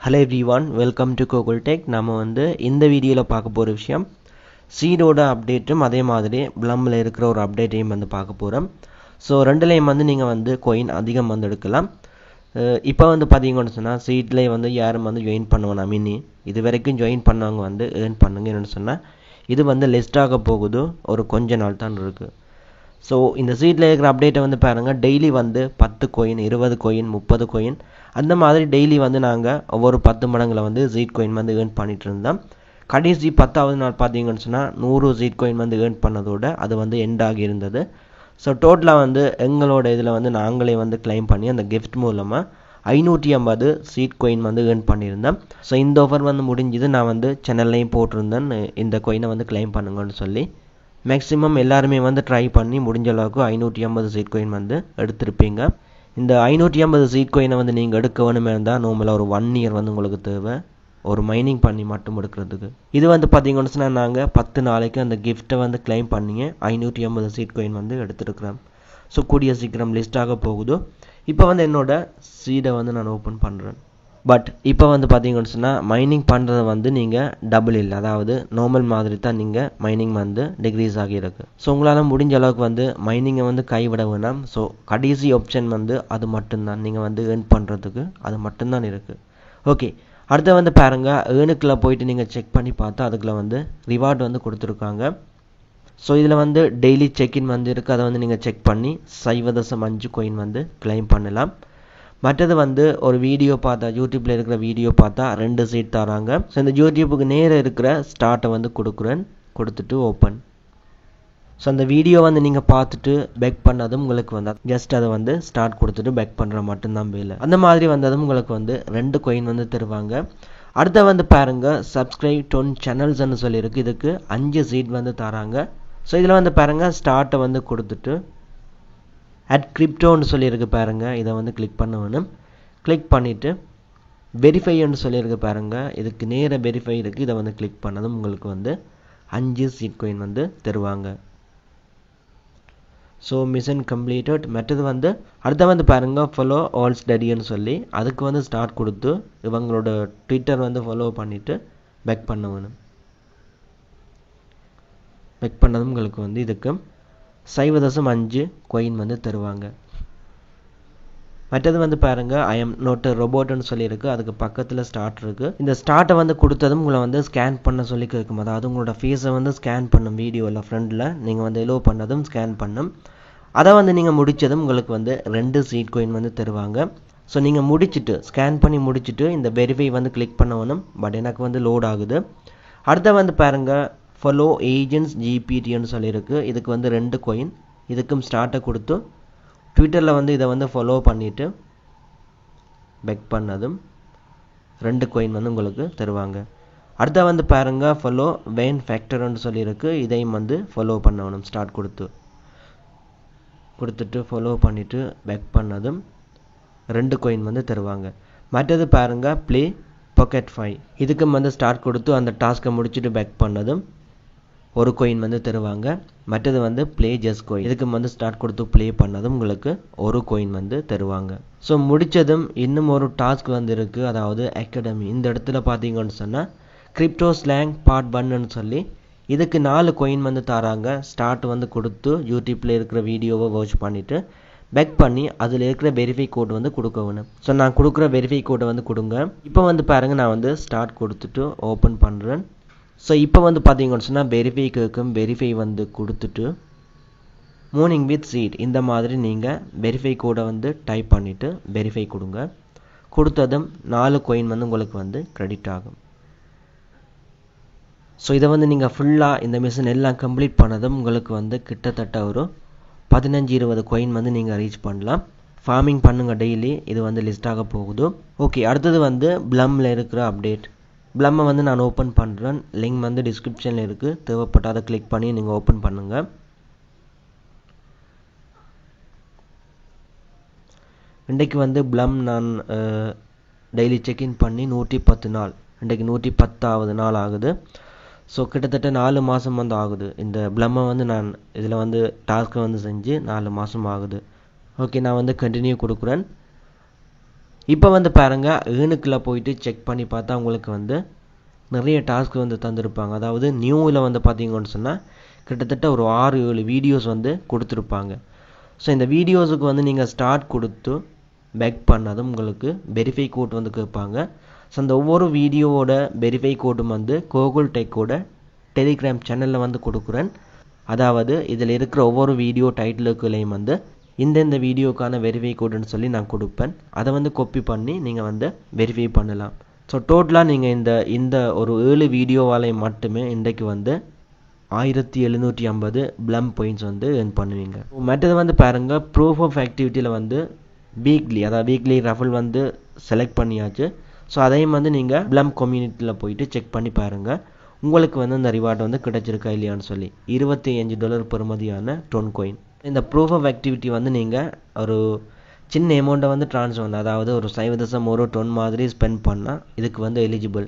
Hello everyone, welcome to Google Tech. நாம இந்த வீடியோல பார்க்க போற விஷயம் சீடோட அப்டேட்டும் அதே மாதிரி Blumல இருக்கிற ஒரு அப்டேட்டையும் பார்க்க போறோம். சோ ரெண்டுலயும் நீங்க coin அதிகம் எடுக்கலாம். இப்போ பாத்தீங்கன்னு சொன்னா சீட்ல யாரும் ஜாயின் பண்ணுவாங்க மினி இது வரைக்கும் ஜாயின் பண்ணவங்க earn பண்ணுங்கன்னு சொன்னா இது லிஸ்ட் ஆக போகுது ஒரு கொஞ்ச நாள் தான் இருக்கு. So இந்த சீட்ல இருக்கிற அப்டேட்டை பாருங்க டெய்லி 10 coin 20 coin 30 coin அந்த மாதிரி டெய்லி நாங்க ஒவ்வொரு 10 மடங்குல சீட் coin earn பண்ணிட்டு இருந்தோம். கடைசி 10வது நாள் பாத்தீங்கன்னு சொன்னா 100 சீட் coin earn பண்ணதோட அது எண்ட் ஆகி இருந்தது. சோ டோட்டலா எங்களோட இதுல நாங்களே claim பண்ணி அந்த gift மூலமா 550 சீட் coin earn பண்ணிருந்தோம். சோ இந்த ஆஃபர் முடிஞ்சது நான் சேனல்லையும் போட்டுருந்தேன் இந்த coin claim பண்ணுங்கன்னு சொல்லி. மேக்ஸिमम எல்லாரும் ட்ரை பண்ணி முடிஞ்ச அளவுக்கு 550 சீட் coin எடுத்துருப்பீங்க. இந்த 550 சீட் coin நீங்க எடுக்க வேணுமே இருந்தா நார்மலா ஒரு 1 இயர் உங்களுக்கு தேவை ஒரு மைனிங் பண்ணி மட்டும் எடுக்கிறதுக்கு. இது பாத்தீங்கன்னா சொன்னா நாங்க 10 நாளைக்கு அந்த gift claim பண்ணி 550 சீட் coin எடுத்துக்கிறோம். சோ கூடிய சீக்கிரம் லிஸ்ட் ஆக போகுது. இப்போ என்னோட சீடை நான் ஓபன் பண்றேன். பட் இப்போ பாத்தீங்கன்னா சொன்னா மைனிங் பண்றது நீங்க டபுள் இல்ல அதாவது நார்மல் மாதிரி தான் நீங்க மைனிங் டிக்ரீஸ் ஆகி இருக்கு. சோ உங்களால முடிஞ்ச அளவுக்கு மைனிங்கை கைவிட வேணாம். சோ கடைசி ஆப்ஷன் அது மட்டும் தான் நீங்க earn பண்றதுக்கு அது மட்டும் தான் இருக்கு. ஓகே அடுத்து பாருங்க earnக்குள்ள போயிட்டு நீங்க செக் பண்ணி பார்த்தா அதுக்குள்ள ரிவார்ட் கொடுத்திருக்காங்க. சோ இதுல டெய்லி செக் இன் இருக்கு. அதை நீங்க செக் பண்ணி 0.5 coin claim பண்ணலாம். மற்றது ஒரு வீடியோ பார்த்தா யூடியூப்ல இருக்கிற வீடியோ பார்த்தா 2 சீட் தராங்க. சோ இந்த யூடியூபுக்கு நேரா இருக்கிற ஸ்டார்ட்டை கொடுக்குறேன். கொடுத்துட்டு ஓபன். சோ அந்த வீடியோ நீங்க பார்த்துட்டு பேக் பண்ணதும் உங்களுக்கு ஜஸ்ட் அதை ஸ்டார்ட் கொடுத்துட்டு பேக் பண்ற மட்டும் தான் வேலை. அந்த மாதிரி வந்ததும் உங்களுக்கு 2 coin தருவாங்க. அடுத்து பாருங்க subscribe 10 channels ன்னு சொல்லி இருக்கு. இதுக்கு 5 சீட் தராங்க. சோ இதுல பாருங்க ஸ்டார்ட்டை கொடுத்துட்டு add crypto ன்னு சொல்லி இருக்கு பாருங்க. இத கிளிக் பண்ண வேணும். கிளிக் பண்ணிட்டு verify ன்னு சொல்லி இருக்கு பாருங்க. இதுக்கு நேரா verify இருக்கு. இத கிளிக் பண்ணதும் உங்களுக்கு 5 சீட் coin தருவாங்க. So mission completed. மற்றது அடுத்து பாருங்க follow all study ன்னு சொல்லி அதுக்கு ஸ்டார்ட் கொடுத்து இவங்களோட ட்விட்டர் ஃபாலோ பண்ணிட்டு பேக் பண்ண வேணும். பேக் பண்ணதும் உங்களுக்கு இதுக்கு 0.5 coin தருவாங்க. மற்றது பாருங்க I am not a robot ன்னு சொல்லி இருக்கு. அதுக்கு பக்கத்துல ஸ்டார்ட் இருக்கு. இந்த ஸ்டார்ட்டை கொடுத்ததும் உங்களை ஸ்கேன் பண்ண சொல்லி கேக்கும். அதாவது உங்களோட ஃபேஸை ஸ்கேன் பண்ணும் வீடியோல ஃப்ரண்ட்ல நீங்க எலோ பண்ணதும் ஸ்கேன் பண்ணும். அத நீங்க முடிச்சதும் உங்களுக்கு 2 சீட் coin தருவாங்க. சோ நீங்க முடிச்சிட்டு ஸ்கேன் பண்ணி முடிச்சிட்டு இந்த வெரிஃபை கிளிக் பண்ண வேணும். பட் எனக்கு லோட் ஆகுது. அடுத்து பாருங்க follow agents GPT ன்னு சொல்லி இருக்கு. இதுக்கு 2 coin. இதுக்கும் ஸ்டார்ட்டை கொடுத்து ட்விட்டர்ல இத ஃபாலோ பண்ணிட்டு பேக் பண்ணதும் 2 coin உங்களுக்கு தருவாங்க. அடுத்து பாருங்க follow Wayne Factor ன்னு சொல்லி இருக்கு. இதையும் ஃபாலோ பண்ணணும் ஸ்டார்ட் கொடுத்துட்டு ஃபாலோ பண்ணிட்டு பேக் பண்ணதும் 2 coin தருவாங்க. மற்றது பாருங்க play pocket 5 இதுக்கு ஸ்டார்ட் கொடுத்து அந்த டாஸ்கை முடிச்சிட்டு பேக் பண்ணதும் ஒரு coin தருவாங்க. மற்றது play just coin இதுக்கு ஸ்டார்ட் கொடுத்து ப்ளே பண்ணதும் உங்களுக்கு ஒரு coin தருவாங்க. சோ முடிச்சதும் இன்னும் ஒரு டாஸ்க் இருக்கு. அதாவது அகாடமி. இந்த இடத்துல பாத்தீங்கன்னு சொன்னா கிரிப்டோ ஸ்லாங் பார்ட் 1 ன்னு சொல்லி இதுக்கு 4 coin தராங்க. ஸ்டார்ட் கொடுத்து யூடியூப்ல இருக்கிற வீடியோவை வாட்ச் பண்ணிட்டு பேக் பண்ணி அதுல இருக்கிற வெரிஃபை கோட் கொடுக்க வேணும். சோ நான் கொடுக்கிற வெரிஃபை கோட்டை கொடுங்க. இப்போ பாருங்க நான் ஸ்டார்ட் கொடுத்துட்டு ஓபன் பண்றேன். சோ இப்போ பாத்தீங்கன்னு சொன்னா வெரிஃபை கேக்கும். வெரிஃபை கொடுத்துட்டு மார்னிங் வித் சீட் இந்த மாதிரி நீங்க வெரிஃபை கோடை டைப் பண்ணிட்டு வெரிஃபை கொடுங்க. கொடுத்ததும் 4 coin உங்களுக்கு கிரெடிட் ஆகும். சோ இத நீங்க ஃபுல்லா இந்த மிஷன் எல்லாம் கம்ப்ளீட் பண்ணதும் உங்களுக்கு கிட்டத்தட்ட ஒரு 15-20 coin நீங்க ரீச் பண்ணலாம். ஃபார்மிங் பண்ணுங்க டெய்லி. இது லிஸ்ட் ஆக போகுது. ஓகே அடுத்து Blumல இருக்கிற அப்டேட். Blum நான் ஓபன் பண்றேன். லிங்க் டிஸ்கிரிப்ஷன்ல இருக்கு. தேவைப்பட்டா அதை கிளிக் பண்ணி நீங்க ஓபன் பண்ணுங்க. இன்னைக்கு Blum நான் டெய்லி செக் இன் பண்ணி 110 நாள். இன்னைக்கு 110வது நாள் ஆகுது. சோ கிட்டத்தட்ட 4 மாசம் ஆகுது. இந்த Blum நான் இதுல டாஸ்க் செஞ்சு 4 மாசம் ஆகுது. ஓகே நான் கண்டினியூ கொடுக்கிறேன். இப்போ வந்து பாருங்க ஏர்னுக்குள்ள போயிட்டு செக் பண்ணி பார்த்தா உங்களுக்கு வந்து நிறைய டாஸ்க் வந்து தந்திருப்பாங்க. அதாவது நியூவில் வந்து பார்த்தீங்கன்னு சொன்னால் கிட்டத்தட்ட ஒரு 6-7 வீடியோஸ் வந்து கொடுத்துருப்பாங்க. ஸோ இந்த வீடியோஸுக்கு வந்து நீங்கள் ஸ்டார்ட் கொடுத்து பேக் பண்ணதும் உங்களுக்கு வெரிஃபை கோட் வந்து கேட்பாங்க. ஸோ அந்த ஒவ்வொரு வீடியோவோட வெரிஃபை கோடும் வந்து கூகுள் டெக்கோட டெலிகிராம் சேனலில் வந்து கொடுக்குறேன். அதாவது இதில் இருக்கிற ஒவ்வொரு வீடியோ டைட்டிலுக்குள்ளேயும் வந்து இந்த வீடியோக்கான வெரிஃபை கோடுன்னு சொல்லி நான் கொடுப்பேன். அதை வந்து காப்பி பண்ணி நீங்கள் வந்து வெரிஃபை பண்ணலாம். ஸோ டோட்டலாக நீங்கள் இந்த ஒரு 7 வீடியோவாலையும் மட்டுமே இன்றைக்கு வந்து 1750 ப்ளம் பாயிண்ட்ஸ் வந்து earn பண்ணுவீங்க. மற்றது வந்து பாருங்கள் ப்ரூஃப் ஆஃப் ஆக்டிவிட்டியில் வந்து வீக்லி ரஃபல் வந்து செலக்ட் பண்ணியாச்சு. ஸோ அதையும் வந்து நீங்கள் ப்ளம் கம்யூனிட்டியில் போயிட்டு செக் பண்ணி பாருங்கள் உங்களுக்கு வந்து இந்த ரிவார்டு வந்து கிடைச்சிருக்கா இல்லையான்னு சொல்லி. $25 பெறுமதியான டொன் காயின். இந்த ப்ரூஃப் ஆஃப் ஆக்டிவிட்டி வந்து நீங்கள் ஒரு சின்ன அமௌண்ட்டை வந்து ட்ரான்ஸ்ஃபர் பண்ண, அதாவது ஒரு 0.1 டொன் மாதிரி ஸ்பெண்ட் பண்ணால் இதுக்கு வந்து எலிஜிபிள்.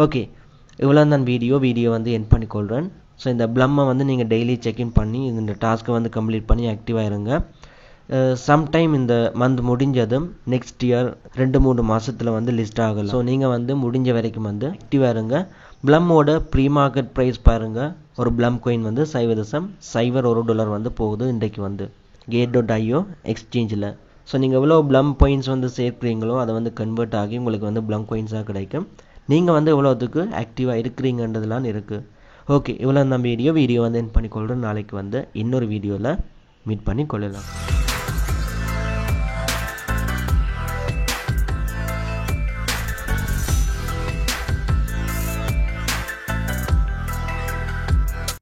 ஓகே, இவ்வளோ தான் வீடியோ வந்து எண்ட் பண்ணிக்கொள்கிறேன். ஸோ இந்த ப்ளம்மை வந்து நீங்கள் டெய்லி செக்இன் பண்ணி இந்த டாஸ்க்கை வந்து கம்ப்ளீட் பண்ணி ஆக்டிவாக இருங்க. சம்டைம் இந்த மந்த் முடிஞ்சதும் நெக்ஸ்ட் இயர் 2-3 மாதத்தில் வந்து லிஸ்ட் ஆகலாம். ஸோ நீங்கள் வந்து முடிஞ்ச வரைக்கும் வந்து ஆக்டிவாக இருங்க. ப்ளம்மோட ப்ரீ மார்க்கெட் ப்ரைஸ் பாருங்கள். ஒரு ப்ளம் காயின் வந்து $0.01 வந்து போகுது இன்றைக்கு வந்து Gate.io எக்ஸ்சேஞ்சில். ஸோ நீங்கள் எவ்வளோ ப்ளம் பாயிண்ட்ஸ் வந்து சேர்க்குறீங்களோ அதை வந்து கன்வெர்ட் ஆகி உங்களுக்கு வந்து ப்ளம் காயின்ஸாக கிடைக்கும். நீங்கள் வந்து எவ்வளோத்துக்கு ஆக்டிவாக இருக்கிறீங்கன்றதுலாம் இருக்குது. ஓகே, இவ்வளோ தான் வீடியோ வந்து எண்ட் பண்ணிக்கொள்கிறேன். நாளைக்கு வந்து இன்னொரு வீடியோவில் மீட் பண்ணி கொள்ளலாம்.